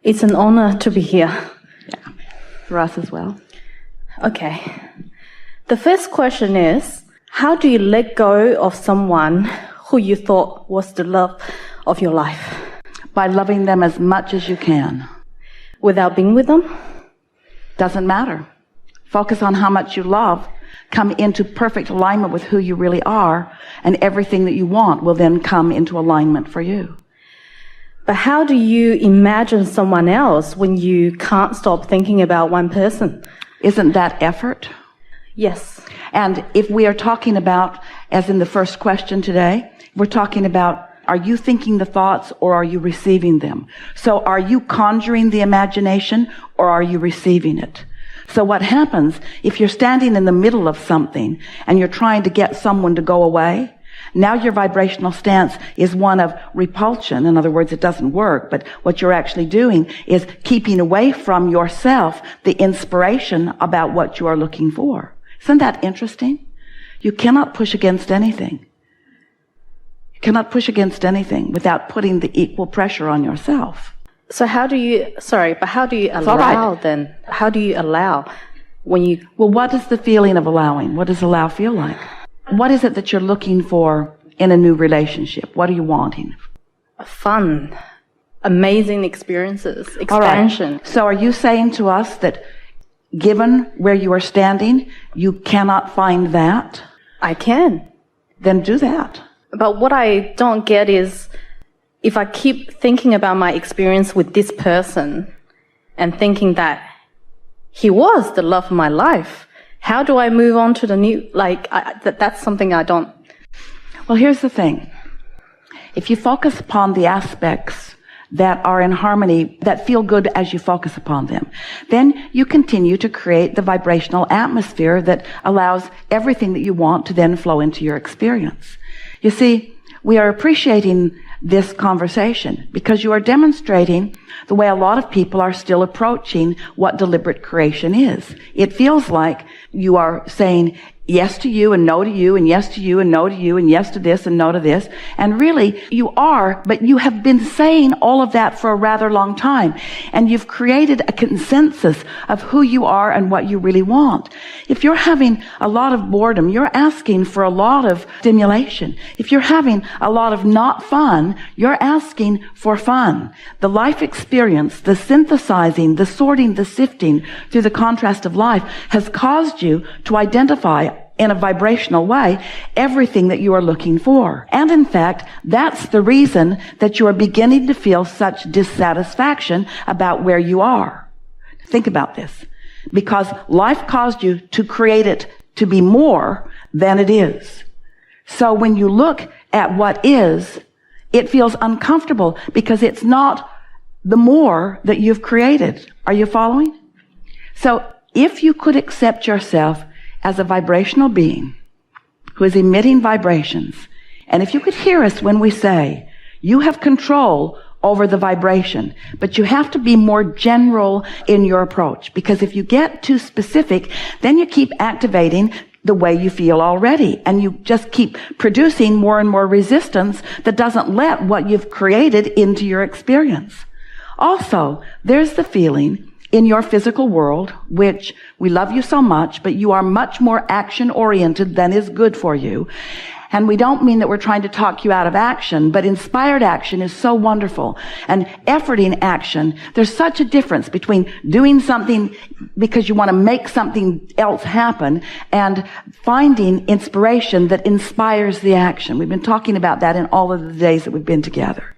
It's an honor to be here. Yeah, for us as well. Okay. The first question is, how do you let go of someone who you thought was the love of your life? By loving them as much as you can. Without being with them? Doesn't matter. Focus on how much you love. Come into perfect alignment with who you really are, and everything that you want will then come into alignment for you. But how do you imagine someone else when you can't stop thinking about one person? Isn't that effort? Yes. And if we are talking about, as in the first question today, we're talking about, are you thinking the thoughts or are you receiving them? So are you conjuring the imagination or are you receiving it? So what happens if you're standing in the middle of something and you're trying to get someone to go away? Now your vibrational stance is one of repulsion. In other words, it doesn't work, but what you're actually doing is keeping away from yourself the inspiration about what you are looking for. Isn't that interesting? You cannot push against anything. You cannot push against anything without putting the equal pressure on yourself. So how do you allow then? How do you allow when you... Well, what is the feeling of allowing? What does allow feel like? What is it that you're looking for in a new relationship? What are you wanting? Fun, amazing experiences, expansion. All right. So are you saying to us that given where you are standing, you cannot find that? I can. Then do that. But what I don't get is, if I keep thinking about my experience with this person and thinking that he was the love of my life, how do I move on to the new, that's something I don't. Well, here's the thing. If you focus upon the aspects that are in harmony, that feel good as you focus upon them, then you continue to create the vibrational atmosphere that allows everything that you want to then flow into your experience. You see, we are appreciating this conversation because you are demonstrating the way a lot of people are still approaching what deliberate creation is. It feels like you are saying yes to you and no to you and yes to you and no to you and yes to this and no to this. And really you are, but you have been saying all of that for a rather long time. And you've created a consensus of who you are and what you really want. If you're having a lot of boredom, you're asking for a lot of stimulation. If you're having a lot of not fun, you're asking for fun. The life experience, the synthesizing, the sorting, the sifting through the contrast of life has caused you to identify in a vibrational way everything that you are looking for. And in fact, that's the reason that you are beginning to feel such dissatisfaction about where you are. Think about this. Because life caused you to create it to be more than it is. So when you look at what is, it feels uncomfortable because it's not the more that you've created. Are you following? So if you could accept yourself as a vibrational being who is emitting vibrations, and if you could hear us when we say, you have control over the vibration, but you have to be more general in your approach, because if you get too specific, then you keep activating the way you feel already, and you just keep producing more and more resistance that doesn't let what you've created into your experience. Also, there's the feeling in your physical world, which we love you so much, but you are much more action-oriented than is good for you. And we don't mean that we're trying to talk you out of action, but inspired action is so wonderful. And efforting action, there's such a difference between doing something because you want to make something else happen and finding inspiration that inspires the action. We've been talking about that in all of the days that we've been together.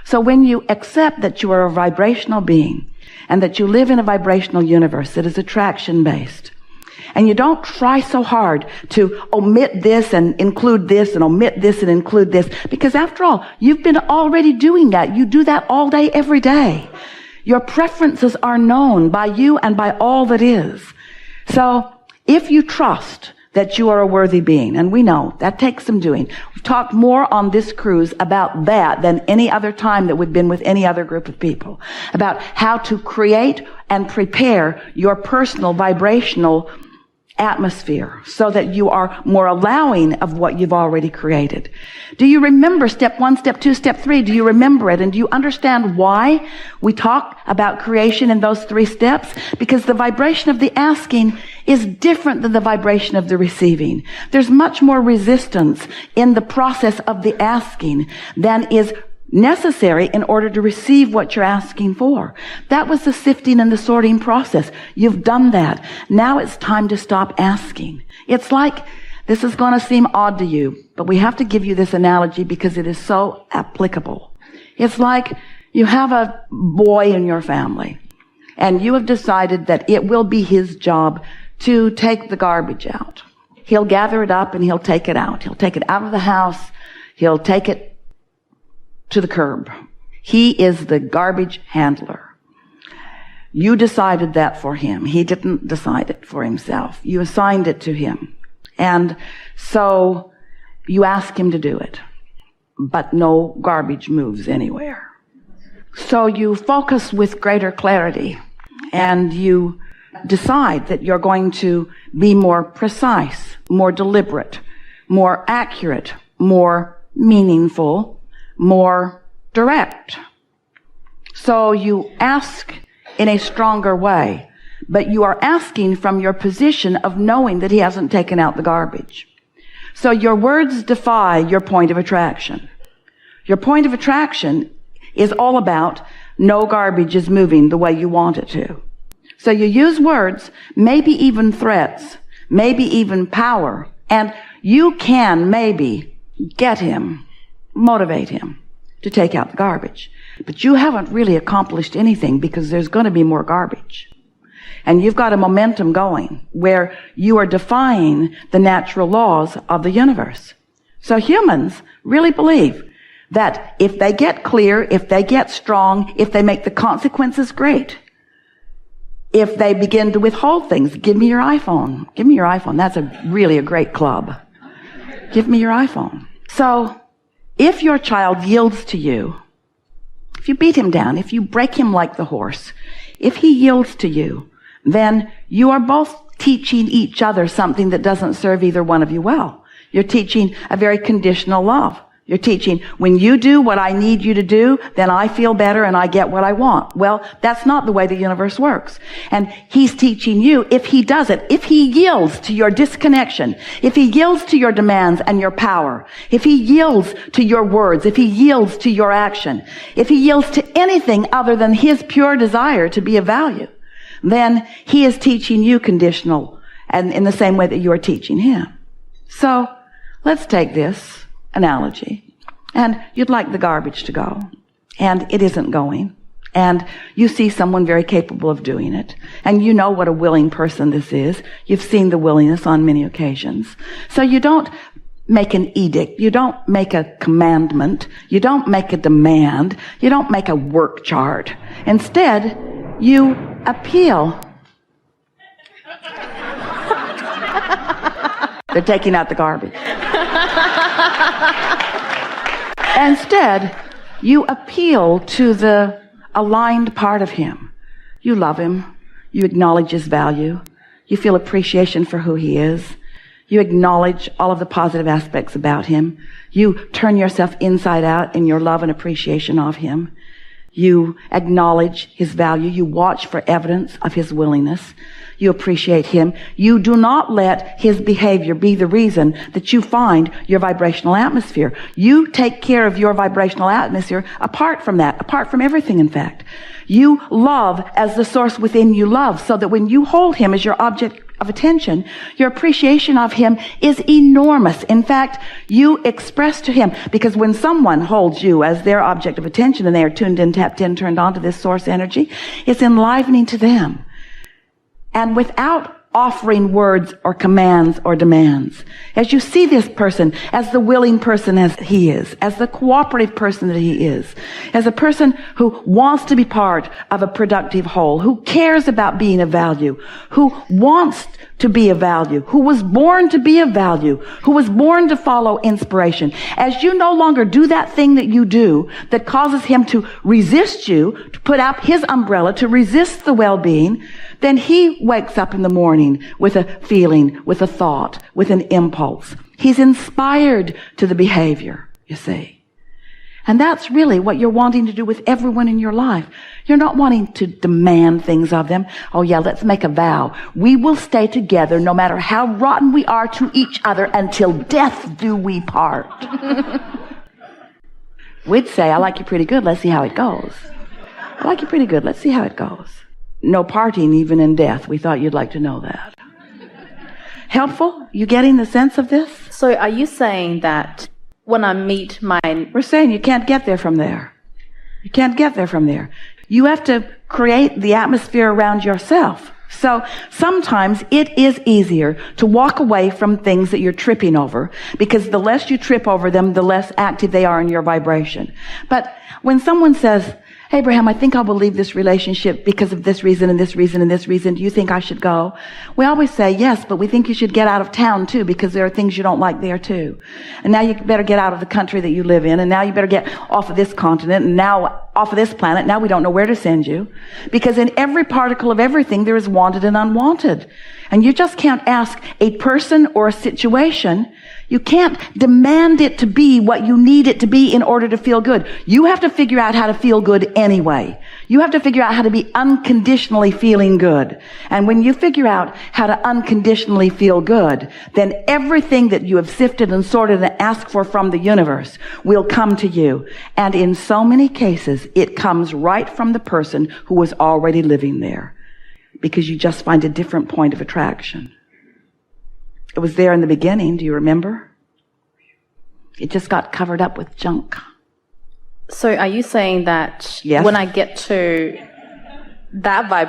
So when you accept that you are a vibrational being, and that you live in a vibrational universe that is attraction-based, and you don't try so hard to omit this and include this and omit this and include this, because after all, you've been already doing that. You do that all day, every day. Your preferences are known by you and by all that is. So if you trust that you are a worthy being, and we know that takes some doing. We've talked more on this cruise about that than any other time that we've been with any other group of people, about how to create and prepare your personal vibrational atmosphere so that you are more allowing of what you've already created. Do you remember step 1, step 2, step 3? Do you remember it? And do you understand why we talk about creation in those 3 steps? Because the vibration of the asking is different than the vibration of the receiving. There's much more resistance in the process of the asking than is necessary in order to receive what you're asking for. That was the sifting and the sorting process. You've done that. Now it's time to stop asking. It's like, this is going to seem odd to you, but we have to give you this analogy because it is so applicable. It's like you have a boy in your family and you have decided that it will be his job to take the garbage out. He'll gather it up and he'll take it out. He'll take it out of the house. He'll take it to the curb. He is the garbage handler. You decided that for him. He didn't decide it for himself. You assigned it to him. And so you ask him to do it. But no garbage moves anywhere. So you focus with greater clarity and you decide that you're going to be more precise, more deliberate, more accurate, more meaningful, more direct. So you ask in a stronger way, but you are asking from your position of knowing that he hasn't taken out the garbage. So your words defy your point of attraction. Your point of attraction is all about no garbage is moving the way you want it to. So you use words, maybe even threats, maybe even power, and you can maybe get him, motivate him to take out the garbage. But you haven't really accomplished anything because there's going to be more garbage. And you've got a momentum going where you are defying the natural laws of the universe. So humans really believe that if they get clear, if they get strong, if they make the consequences great, if they begin to withhold things, give me your iPhone. Give me your iPhone. That's really a great club. Give me your iPhone. So if your child yields to you, if you beat him down, if you break him like the horse, if he yields to you, then you are both teaching each other something that doesn't serve either one of you well. You're teaching a very conditional love. You're teaching, when you do what I need you to do, then I feel better and I get what I want. Well, that's not the way the universe works. And he's teaching you, if he does it, if he yields to your disconnection, if he yields to your demands and your power, if he yields to your words, if he yields to your action, if he yields to anything other than his pure desire to be of value, then he is teaching you conditional and in the same way that you are teaching him. So let's take this analogy, and you'd like the garbage to go, and it isn't going, and you see someone very capable of doing it, and you know what a willing person this is. You've seen the willingness on many occasions. So you don't make an edict, you don't make a commandment, you don't make a demand, you don't make a work chart. Instead, you appeal. They're taking out the garbage. Instead, you appeal to the aligned part of him. You love him. You acknowledge his value. You feel appreciation for who he is. You acknowledge all of the positive aspects about him. You turn yourself inside out in your love and appreciation of him. You acknowledge his value. You watch for evidence of his willingness. You appreciate him. You do not let his behavior be the reason that you find your vibrational atmosphere. You take care of your vibrational atmosphere apart from that, apart from everything, in fact. You love as the source within you loves, so that when you hold him as your object of attention, your appreciation of him is enormous. In fact, you express to him, because when someone holds you as their object of attention and they are tuned in, tapped in, turned on to this source energy, it's enlivening to them. And without offering words or commands or demands, as you see this person as the willing person as he is, as the cooperative person that he is, as a person who wants to be part of a productive whole, who cares about being of value, who wants to be of value, who was born to be of value, who was born to follow inspiration. As you no longer do that thing that you do that causes him to resist you, to put out his umbrella, to resist the well-being, then he wakes up in the morning morning with a feeling, with a thought, with an impulse. He's inspired to the behavior, you see. And that's really what you're wanting to do with everyone in your life. You're not wanting to demand things of them. Oh yeah, let's make a vow. We will stay together no matter how rotten we are to each other until death do we part. We'd say, I like you pretty good, let's see how it goes. I like you pretty good, let's see how it goes. No parting even in death. We thought you'd like to know that. Helpful? You getting the sense of this? So are you saying that when I meet my... We're saying you can't get there from there. You can't get there from there. You have to create the atmosphere around yourself. So sometimes it is easier to walk away from things that you're tripping over, because the less you trip over them, the less active they are in your vibration. But when someone says, "Hey, Abraham, I think I will leave this relationship because of this reason and this reason and this reason. Do you think I should go?" We always say, yes, but we think you should get out of town too, because there are things you don't like there too. And now you better get out of the country that you live in, and now you better get off of this continent, and now off of this planet. Now we don't know where to send you. Because in every particle of everything, there is wanted and unwanted. And you just can't ask a person or a situation. You can't demand it to be what you need it to be in order to feel good. You have to figure out how to feel good anyway. You have to figure out how to be unconditionally feeling good. And when you figure out how to unconditionally feel good, then everything that you have sifted and sorted and asked for from the universe will come to you. And in so many cases, it comes right from the person who was already living there, because you just find a different point of attraction. It was there in the beginning, do you remember? It just got covered up with junk. So are you saying that Yes. when I get to that vibration,